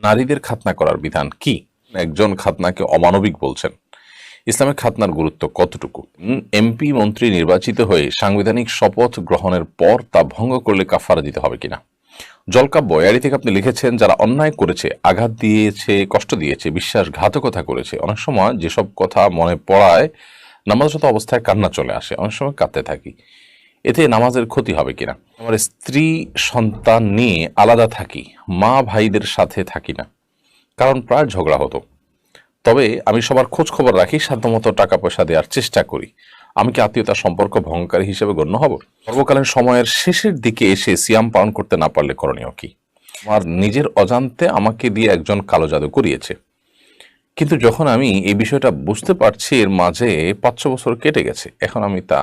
নারীদের খাতনা করার বিধান কি? একজন খাতনাকে অমানবিক বলছেন। ইসলামে খাতনার গুরুত্ব কতটুকু? এমপি মন্ত্রী নির্বাচিত হয়ে সাংবিধানিক শপথ গ্রহণের পর তা ভঙ্গ করলে কাফারা দিতে হবে কিনা? জলকাব্য এআরি থেকে আপনি লিখেছেন, যারা অন্যায় করেছে, আঘাত দিয়েছে, কষ্ট দিয়েছে, বিশ্বাসঘাতকতা করেছে, অনেক সময় যেসব কথা মনে পড়ায় নামাজরত অবস্থায় কান্না চলে আসে, অনেক সময় কাঁদতে থাকি, এতে নামাজের ক্ষতি হবে কিনা? আমার স্ত্রী সন্তান নিয়ে আলাদা থাকি, মা ভাইদের সাথে থাকি না, কারণ প্রায় ঝগড়া হতো। তবে আমি সবার খোঁজ খবর রাখি, সাধ্যমতো টাকা পয়সা দেওয়ার চেষ্টা করি। আমি কি আত্মীয়তার সম্পর্ক ভঙ্গকারী হিসেবে গণ্য হব? সর্বকালীন সময়ের শেষের দিকে এসে সিয়াম পালন করতে না পারলে করণীয় কি? আমার নিজের অজান্তে আমাকে দিয়ে একজন কালো জাদু করিয়েছে, কিন্তু যখন আমি এই বিষয়টা বুঝতে পারছি এর মাঝে 5-6 বছর কেটে গেছে, এখন আমি তা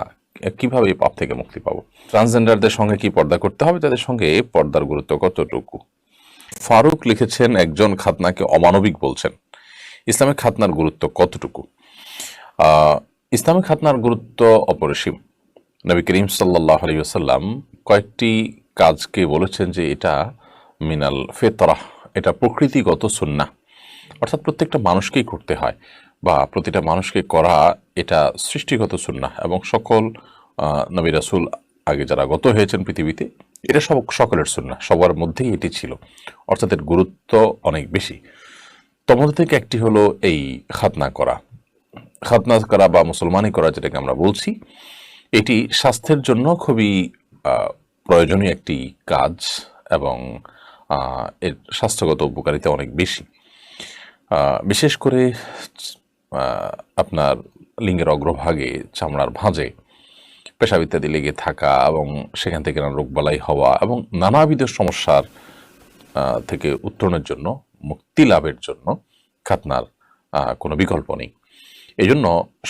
কিভাবে এই পাপ থেকে মুক্তি পাবো? ট্রান্সজেন্ডারদের সঙ্গে কি পর্দা করতে হবে? তাদের সঙ্গে পর্দার গুরুত্ব কতটুকু? ফারুক লিখেছেন, একজন খাতনাকে অমানবিক বলছেন। ইসলামে খাতনার গুরুত্ব কতটুকু? ইসলামে খাতনার গুরুত্ব অপরিসীম। নবী করিম সাল্লাল্লাহু আলাইহি ওয়াসাল্লাম কয়েকটি কাজকে বলেছেন যে এটা মিনাল ফিতরাহ, এটা প্রকৃতিগত সুন্নাহ, অর্থাৎ প্রত্যেকটা মানুষকেই করতে হয় বা প্রতিটা মানুষকে করা এটা সৃষ্টিগত সুন্নাহ, এবং সকল নবী রাসূল আগে যারা গত হয়েছেন পৃথিবীতে, এটা সকলের সুন্নাহ, সবার মধ্যেই এটি ছিল, অর্থাৎ এর গুরুত্ব অনেক বেশি। তোমাদের থেকে একটি হলো এই খাতনা করা। খাতনা করা বা মুসলমানি করা, যেটাকে আমরা বলছি, এটি স্বাস্থ্যের জন্য খুবই প্রয়োজনীয় একটি কাজ, এবং এর স্বাস্থ্যগত উপকারিতা অনেক বেশি। বিশেষ করে আপনার লিঙ্গের অগ্রভাগে চামড়ার ভাঁজে পেশাব ইত্যাদি লেগে থাকা, এবং সেখান থেকে নানা রোগবালাই হওয়া, এবং নানাবিধ সমস্যার থেকে উত্তরণের জন্য, মুক্তি লাভের জন্য খাতনার কোনো বিকল্প নেই। এই জন্য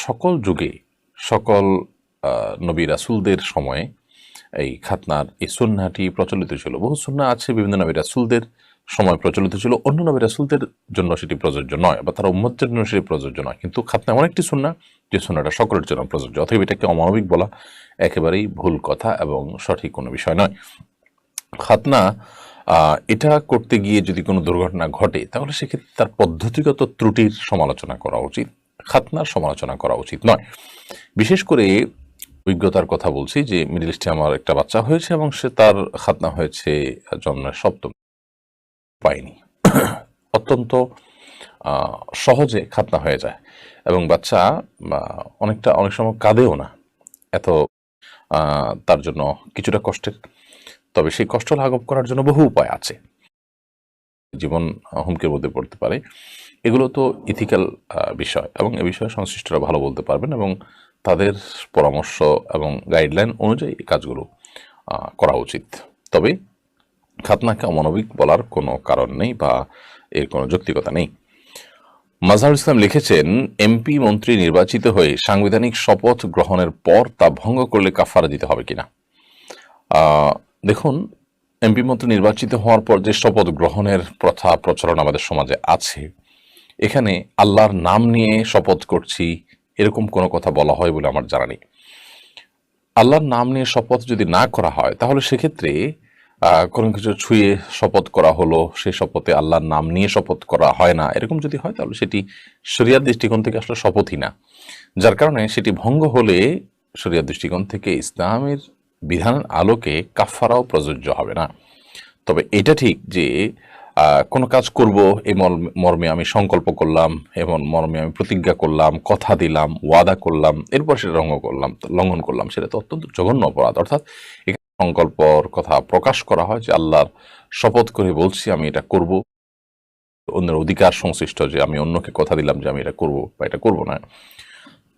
সকল যুগে, সকল নবী রাসূলদের সময়ে এই খাতনার এই সুন্নাহটি প্রচলিত ছিল। বহু সুন্নাহ আছে বিভিন্ন নবী রাসূলদের সময় প্রচলিত ছিল, অন্য নবী রাসূলদের জন্য সেটি প্রযোজ্য নয়, বা তারা উম্মতের জন্য সেটি প্রযোজ্য নয়। কিন্তু খাতনা এমন একটি সুন্নাহ যে সুন্নাহটা সকলের জন্য প্রযোজ্য। অতএব এটাকে অমানবিক বলা একেবারেই ভুল কথা এবং সঠিক কোনো বিষয় নয়। খাতনা এটা করতে গিয়ে যদি কোনো দুর্ঘটনা ঘটে, তাহলে সেক্ষেত্রে তার পদ্ধতিগত ত্রুটির সমালোচনা করা উচিত, খাতনার সমালোচনা করা উচিত নয়। বিশেষ করে অভিজ্ঞতার কথা বলছি যে মিডল ইস্টে আমার একটা বাচ্চা হয়েছে, এবং সে তার খাতনা হয়েছে জন্মের 7ম পায়নি। অত্যন্ত সহজে খাতনা হয়ে যায়, এবং বাচ্চা অনেক সময় কাঁদেও না, এত তার জন্য কিছুটা কষ্টের। তবে সেই কষ্ট লাঘব করার জন্য বহু উপায় আছে, জীবন হুমকির মধ্যে পড়তে পারে। এগুলো তো ইথিক্যাল বিষয়, এবং এ বিষয়ে সংশ্লিষ্টরা ভালো বলতে পারবেন, এবং তাদের পরামর্শ এবং গাইডলাইন অনুযায়ী এই কাজগুলো করা উচিত। তবে খাতনাকে অমানবিক বলার কোনো কারণ নেই বা এর কোনো যৌক্তিকতা নেই। মাজহারুল ইসলাম লিখেছেন, এমপি মন্ত্রী নির্বাচিত হয়ে সাংবিধানিক শপথ গ্রহণের পর তা ভঙ্গ করলে কাফারা দিতে হবে কিনা? দেখুন, এমপি মন্ত্রী নির্বাচিত হওয়ার পর যে শপথ গ্রহণের প্রথা প্রচলন আমাদের সমাজে আছে, এখানে আল্লাহর নাম নিয়ে শপথ করছি এরকম কোনো কথা বলা হয় বলে আমার জানা নেই। আল্লাহর নাম নিয়ে শপথ যদি না করা হয়, তাহলে সেক্ষেত্রে কোনো কিছু ছুঁয়ে শপথ করা হলো, সেই শপথে আল্লাহর নাম নিয়ে শপথ করা হয় না, এরকম যদি হয়, তাহলে সেটি শরিয়ার দৃষ্টিকোণ থেকে আসলে শপথই না। যার কারণে সেটি ভঙ্গ হলে শরিয়ার দৃষ্টিকোণ থেকে ইসলামের বিধানের আলোকে কাফারাও প্রযোজ্য হবে না। তবে এটা ঠিক যে কোনো কাজ করব এই মর্মে আমি সংকল্প করলাম, এমন মর্মে আমি প্রতিজ্ঞা করলাম, কথা দিলাম, ওয়াদা করলাম, এরপর সেটা লঙ্ঘন করলাম, সেটা তো অত্যন্ত জঘন্য অপরাধ। অর্থাৎ এখানে সংকল্পর কথা প্রকাশ করা হয় যে আল্লাহর শপথ করে বলছি আমি এটা করব, অন্যের অধিকার সংশ্লিষ্ট যে আমি অন্যকে কথা দিলাম যে আমি এটা করব বা এটা করব না।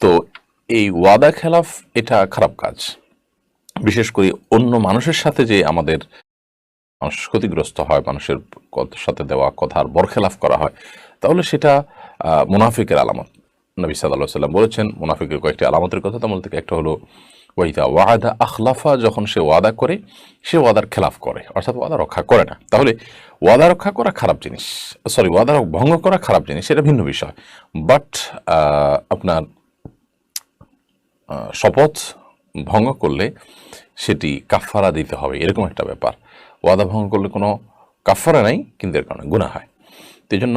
তো এই ওয়াদা খেলাফ এটা খারাপ কাজ। বিশেষ করে অন্য মানুষের সাথে যে আমাদের মানুষ ক্ষতিগ্রস্ত হয়, মানুষের সাথে দেওয়া কথার বরখেলাফ করা হয়, তাহলে সেটা মুনাফিকের আলামত। নবী সাল্লাল্লাহু আলাইহি ওয়াসাল্লাম বলেছেন মুনাফিকের কয়েকটি আলামতের কথা, তার মধ্যে থেকে একটা হলো ওয়াইদা ওয়াদা আখলাফা, যখন সে ওয়াদা করে সে ওয়াদার খেলাফ করে, অর্থাৎ ওয়াদা রক্ষা করে না। তাহলে ওয়াদা রক্ষা করা খারাপ জিনিস, ওয়াদা ভঙ্গ করা খারাপ জিনিস, সেটা ভিন্ন বিষয়। বাট আপনার শপথ ভঙ্গ করলে সেটি কাফারা দিতে হবে, এরকম একটা ব্যাপার। ওয়াদা ভঙ্গ করলে কোনো কাফারা নাই, কিন্তু এর কারণে গুনাহ হয়। এই জন্য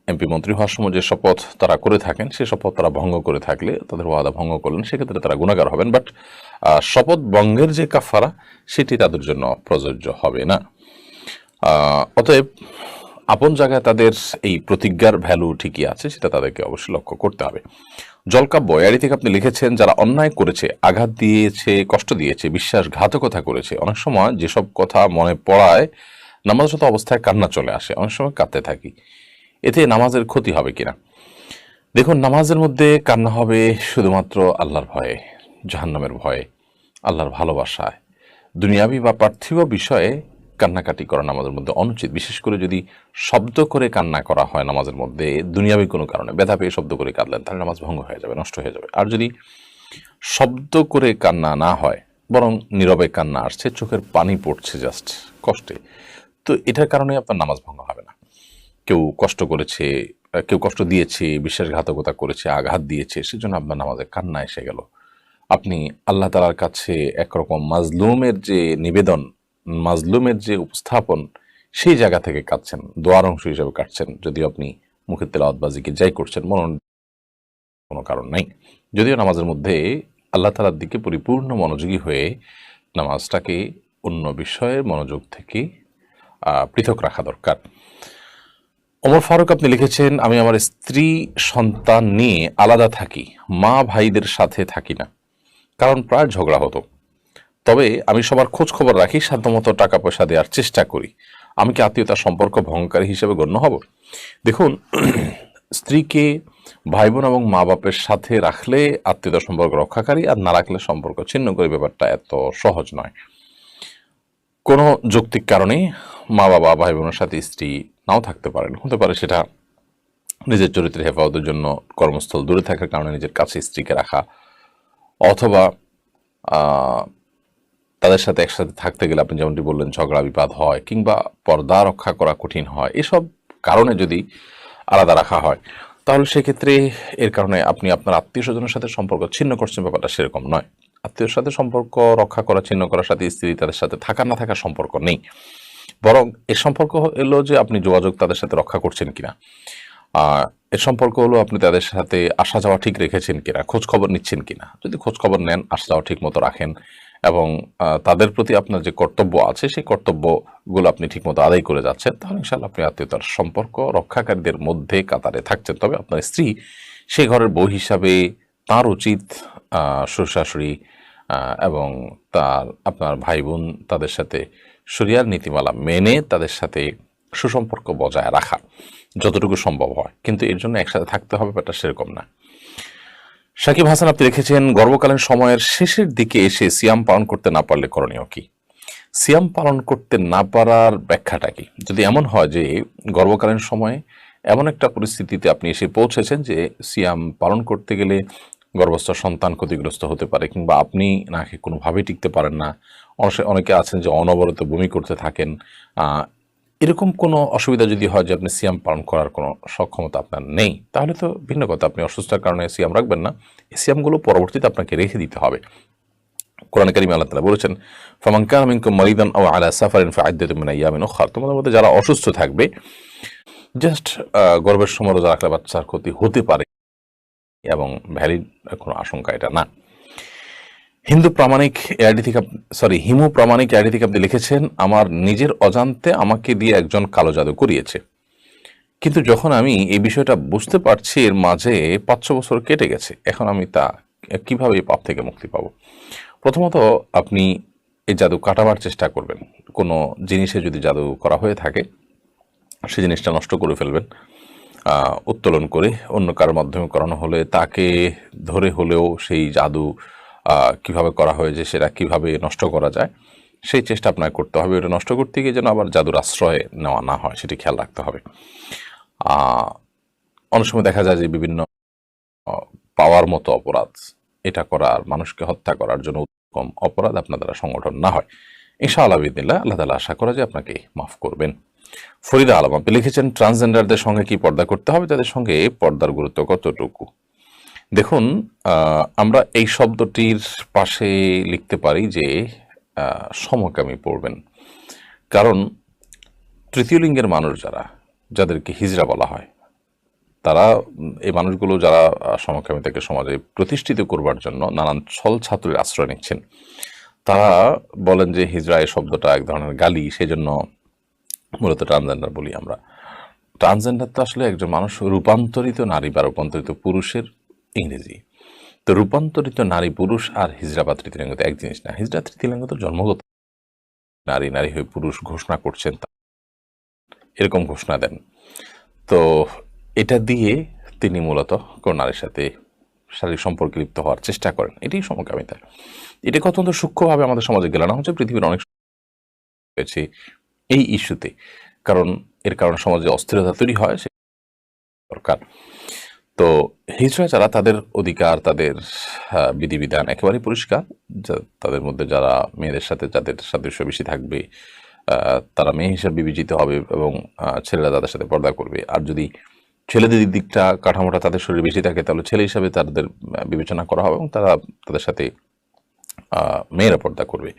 এমপি মন্ত্রী হওয়ার সময় যে শপথ তারা করে থাকেন, সে শপথ তারা ভঙ্গ করে থাকলে, তাদের ওয়াদা ভঙ্গ করলেন, সেক্ষেত্রে তারা গুনাহগার হবেন। বাট শপথ ভঙ্গের যে কাফারা, সেটি তাদের জন্য প্রযোজ্য হবে না। অতএব আপন জায়গায় তাদের এই প্রতিজ্ঞার ভ্যালু ঠিকই আছে, সেটা তাদেরকে অবশ্যই লক্ষ্য করতে হবে। জলকাব্য এআইডি থেকে আপনি লিখেছেন, যারা অন্যায় করেছে, আঘাত দিয়েছে, কষ্ট দিয়েছে, বিশ্বাসঘাতকতা করেছে, অনেক সময় যেসব কথা মনে পড়ায় নামাজরত অবস্থায় কান্না চলে আসে, অনেক সময় কাঁদতে থাকি, এতে নামাজের ক্ষতি হবে কিনা? দেখুন, নামাজের মধ্যে কান্না হবে শুধুমাত্র আল্লাহর ভয়ে, জাহান্নামের ভয়ে, আল্লাহর ভালোবাসায়। দুনিয়াবি বা পার্থিব বিষয়ে কান্নাকাটি করা নামাজের মধ্যে অনুচিত। বিশেষ করে যদি শব্দ করে কান্না করা হয় নামাজের মধ্যে, দুনিয়াবি কোনো কারণে ব্যথা পেয়ে শব্দ করে কাঁদলেন, তাহলে নামাজ ভঙ্গ হয়ে যাবে, নষ্ট হয়ে যাবে। আর যদি শব্দ করে কান্না না হয়, বরং নীরবে কান্না আসছে, চোখের পানি পড়ছে জাস্ট কষ্টে, তো এটার কারণে আপনার নামাজ ভঙ্গ হবে না। কেউ কষ্ট করেছে, কেউ কষ্ট দিয়েছে, বিশ্বাসঘাতকতা করেছে, আঘাত দিয়েছে, সেজন্য আপনার নামাজে কান্না এসে গেল, আপনি আল্লাহ তাআলার কাছে একরকম মাজলুমের যে নিবেদন, মাজলুমের যে উপস্থাপন, সেই জায়গা থেকে কাটছেন, দোয়ার অংশ হিসেবে কাটছেন। যদিও আপনি মুখের তেলাওয়াত বা জিকির যাই করছেন, কোনো কারণ নাই। যদিও নামাজের মধ্যে আল্লাহ তাআলার দিকে পরিপূর্ণ মনোযোগী হয়ে নামাজটাকে অন্য বিষয়ের মনোযোগ থেকে পৃথক রাখা দরকার। ওমর ফারুক আপনি লিখেছেন, আমি আমার স্ত্রী সন্তান নিয়ে আলাদা থাকি, মা ভাইদের সাথে থাকি না, কারণ প্রায় ঝগড়া হতো। তবে আমি সবার খোঁজ খবর রাখি, সাধ্যমতো টাকা পয়সা দেওয়ার চেষ্টা করি। আমি কি আত্মীয়তার সম্পর্ক ভঙ্গকারী হিসেবে গণ্য হব? দেখুন, স্ত্রীকে ভাই বোন এবং মা বাপের সাথে রাখলে আত্মীয়তার সম্পর্ক রক্ষাকারী, আর না রাখলে সম্পর্ক ছিন্ন করে, ব্যাপারটা এত সহজ নয়। কোনো যৌক্তিক কারণে মা বাবা ভাই বোনের সাথে স্ত্রী নাও থাকতে পারেন, হতে পারে সেটা নিজের চরিত্রের হেফাজতের জন্য কর্মস্থল দূরে থাকার কারণে নিজের কাছে স্ত্রীকে রাখা, অথবা তাদের সাথে একসাথে থাকতে গেলে আপনি যেমনটি বললেন ঝগড়া বিবাদ হয়, কিংবা পর্দা রক্ষা করা কঠিন হয়, এসব কারণে যদি আলাদা রাখা হয়, তাহলে সেক্ষেত্রে এর কারণে আপনি আপনার আত্মীয় স্বজনের সাথে সম্পর্ক ছিন্ন করছেন, ব্যাপারটা সেরকম নয়। আত্মীয়র সাথে সম্পর্ক রক্ষা করা, ছিন্ন করার সাথে স্ত্রী তাদের সাথে থাকা না থাকার সম্পর্ক নেই, বরং এর সম্পর্ক এলো যে আপনি যোগাযোগ তাদের সাথে রক্ষা করছেন কিনা, এর সম্পর্ক হলো আপনি তাদের সাথে আসা যাওয়া ঠিক রেখেছেন কিনা, খোঁজ খবর নিচ্ছেন কিনা। যদি খোঁজ খবর নেন, আসা যাওয়া ঠিক মতো রাখেন, এবং তাদের প্রতি আপনার যে কর্তব্য আছে সেই কর্তব্যগুলো আপনি ঠিকমতো আদায় করে যাচ্ছেন, তাহলে ইনশাআল্লাহ আপনি আত্মীয়তার সম্পর্ক রক্ষাকারীদের মধ্যে কাতারে থাকছেন। তবে আপনার স্ত্রী সেই ঘরের বউ হিসাবে তার উচিত শ্বশুর শাশুড়ি এবং আপনার ভাই বোন, তাদের সাথে শরিয়ার নীতিমালা মেনে তাদের সাথে সুসম্পর্ক বজায় রাখা যতটুকু সম্ভব হয়, কিন্তু এর জন্য একসাথে থাকতে হবে, ব্যাপারটা সেরকম না। সাকিব হাসান আপনি লিখেছেন, গর্ভকালীন সময়ের শেষের দিকে এসে সিয়াম পালন করতে না পারলে করণীয় কি? সিয়াম পালন করতে না পারার ব্যাখ্যাটা কি? যদি এমন হয় যে গর্ভকালীন সময়ে এমন একটা পরিস্থিতিতে আপনি এসে পৌঁছেছেন যে সিয়াম পালন করতে গেলে গর্ভস্থ সন্তান ক্ষতিগ্রস্ত হতে পারে, কিংবা আপনি না খেয়ে কোনোভাবেই টিকতে পারেন না, অনেকে আছেন যে অনবরত বমি করতে থাকেন, এরকম কোনো অসুবিধা যদি হয় যে আপনি সিয়াম পালন করার কোনো সক্ষমতা আপনার নেই, তাহলে তো ভিন্ন কথা, আপনি অসুস্থতার কারণে সিয়াম রাখবেন না। এই সিয়ামগুলো পরবর্তীতে আপনাকে রেখে দিতে হবে। কোরআন কারীমে আল্লাহ তাআলা বলেছেন, ফামান কানা মিনকুম মারিদান আও আলা সাফারিন ফাইদ্দাতুম মিন আইয়ামিন উখরা, তোমাদের মধ্যে যারা অসুস্থ থাকবে, জাস্ট গর্ভের সময় রোজা রাখলে বাচ্চার ক্ষতি হতে পারে এবং ভ্যালিড কোনো আশঙ্কা এটা না। হিমু প্রামাণিক এআইডি থেকে আপনি লিখেছেন, আমার নিজের অজান্তে আমাকে দিয়ে একজন কালো জাদু করিয়েছে, কিন্তু যখন আমি এই বিষয়টা বুঝতে পারছি এর মাঝে 500 বছর কেটে গেছে, এখন আমি কিভাবে এই পাপ থেকে মুক্তি পাবো? প্রথমত আপনি এই জাদু কাটাবার চেষ্টা করবেন। কোনো জিনিসে যদি জাদু করা হয়ে থাকে, সেই জিনিসটা নষ্ট করে ফেলবেন, উত্তোলন করে। অন্য কারোর মাধ্যমে করানো হলে তাকে ধরে হলেও সেই জাদু কিভাবে করা হয়েছে, সেটা কিভাবে নষ্ট করা যায়, সেই চেষ্টা আপনাকে করতে হবে। এটা নষ্ট করতে গিয়ে যেন আবার জাদুর আশ্রয় নেওয়া না হয়, সেটি খেয়াল রাখতে হবে। অনেক সময় দেখা যায় যে বিভিন্ন পাওয়ার মতো অপরাধ, এটা করার, মানুষকে হত্যা করার জন্য উত্তম অপরাধ আপনার দ্বারা সংগঠন না হয়। ইনশাআল্লাহ বিদিনিল্লাহ আল্লাহ তাআলা আশা করা যে আপনাকে মাফ করবেন। ফরিদা আলম আপনি লিখেছেন, ট্রান্সজেন্ডারদের সঙ্গে কি পর্দা করতে হবে, তাদের সঙ্গে পর্দার গুরুত্ব কতটুকু? দেখুন, আমরা এই শব্দটির পাশে লিখতে পারি যে সমকামী পড়বেন, কারণ তৃতীয় লিঙ্গের মানুষ যারা, যাদেরকে হিজড়া বলা হয়, তারা এই মানুষগুলো যারা সমকামিতাকে সমাজে প্রতিষ্ঠিত করবার জন্য নানান ছল ছাত্রের আশ্রয় নিচ্ছেন, তারা বলেন যে হিজড়া এই শব্দটা এক ধরনের গালি, সেজন্য মূলত ট্রান্সজেন্ডার বলি আমরা। ট্রান্সজেন্ডার তো আসলে একজন মানুষ রূপান্তরিত নারী বা রূপান্তরিত পুরুষের ইংরেজি। তো রূপান্তরিত নারী পুরুষ আর হিজড়া বা তৃতীয় লিঙ্গ তো এক জিনিস না। হিজড়া তৃতীয় লিঙ্গ তো জন্মগত, নারী নারী হয়ে পুরুষ ঘোষণা করছেন, এরকম ঘোষণা দেন। তো এটা দিয়ে তিনি মূলত কোন নারীর সাথে শারীরিক সম্পর্কে লিপ্ত হওয়ার চেষ্টা করেন, এটাই সমকামিতা। এটাকে অত্যন্ত সূক্ষ্মভাবে আমাদের সমাজে গেলানো হচ্ছে, পৃথিবীর অনেক হয়েছে এই ইস্যুতে। কারণ এর কারণে সমাজে অস্থিরতা তৈরি হয়, সে দরকার। তো হিজড়া যারা, তাদের অধিকার, তাদের বিধিবিধান একেবারেই পরিষ্কার। তাদের মধ্যে যারা মেয়েদের সাথে যাদের সাদৃশ্য বেশি থাকবে, তারা মেয়ে হিসেবে বিবেচিত হবে এবং ছেলেরা তাদের সাথে পর্দা করবে। আর যদি ছেলেদের দিকটা কাঠামোটা তাদের শরীরে বেশি থাকে, তাহলে ছেলে হিসাবে তাদের বিবেচনা করা হবে এবং তারা তাদের সাথে মেয়েরা পর্দা করবে,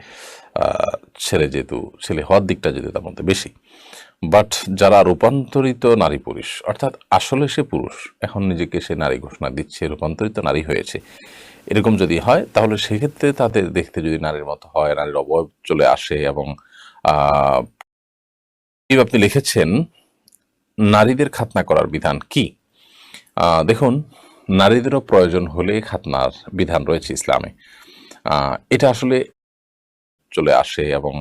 যেহেতু ছেলে হওয়ার দিকটা যদি তার মধ্যে বেশি। বাট যারা রূপান্তরিত নারী পুরুষ, অর্থাৎ আসলে সে পুরুষ, এখন নিজেকে সে নারী ঘোষণা দিচ্ছে, রূপান্তরিত নারী হয়েছে, এরকম যদি হয়, তাহলে সেক্ষেত্রে তাদের দেখতে যদি নারীর মতো হয়, নারীর অবয়ব চলে আসে। এবং আপনি লিখেছেন নারীদের খাতনা করার বিধান কি? দেখুন, নারীদেরও প্রয়োজন হলে খাতনার বিধান রয়েছে ইসলামে। এটা আসলে চলে আসে এবং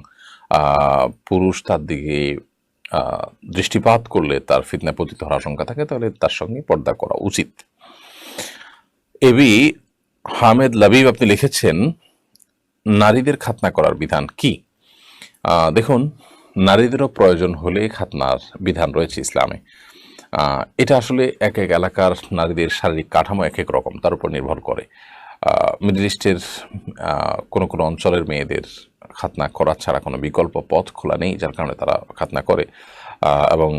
পুরুষ তার দিকে দৃষ্টিপাত করলে তার ফিতনায় পতিত হওয়ার আশঙ্কা থাকে, তাহলে তার সঙ্গে পর্দা করা উচিত। এবি হামেদ লাবিব আপনি লিখেছেন নারীদের খাতনা করার বিধান কি? দেখুন, নারীদেরও প্রয়োজন হলে খাতনার বিধান রয়েছে ইসলামে। এটা আসলে এক এক এলাকার নারীদের শারীরিক কাঠামো এক এক রকম, তার উপর নির্ভর করে। মিডল ইস্টের কোনো কোনো অঞ্চলের মেয়েদের খাতনা করা ছাড়া কোনো বিকল্প পথ খোলা নেই, যার কারণে তারা খাতনা করে এবং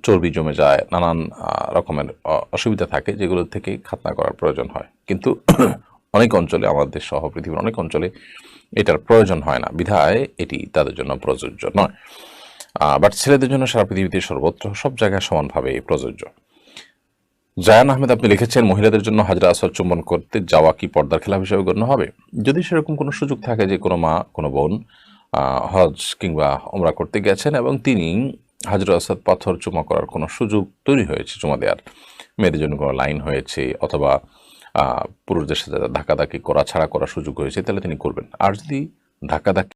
চর্বি জমে যায়, নানান রকমের অসুবিধা থাকে, যেগুলো থেকে খাতনা করার প্রয়োজন হয়। কিন্তু অনেক অঞ্চলে, আমাদের সহ পৃথিবীর অনেক অঞ্চলে এটার প্রয়োজন হয় না, বিধায় এটি তাদের জন্য প্রযোজ্য নয়। বাট ছেলেদের জন্য সারা পৃথিবীতে সর্বত্র সব জায়গায় সমানভাবে প্রযোজ্য। জায়ান আহমেদ আপনি লিখেছেন মহিলাদের জন্য হাজরা আসওয়াদ চুম্বন করতে যাওয়া কি পর্দার খেলাফ হিসেবে গণ্য হবে? যদি সেরকম কোনো সুযোগ থাকে যে কোনো মা, কোনো বোন হজ কিংবা ওমরা করতে গেছেন এবং তিনি হাজরা আসওয়াদ পাথর চুমা করার কোনো সুযোগ তৈরি হয়েছে, চুমা দেওয়ার, মেয়েদের জন্য কোনো লাইন হয়েছে, অথবা পুরুষদের সাথে ধাক্কাধাক্কি করা ছাড়া করার সুযোগ হয়েছে, তাহলে তিনি করবেন। আর যদি ধাক্কাধাক্কি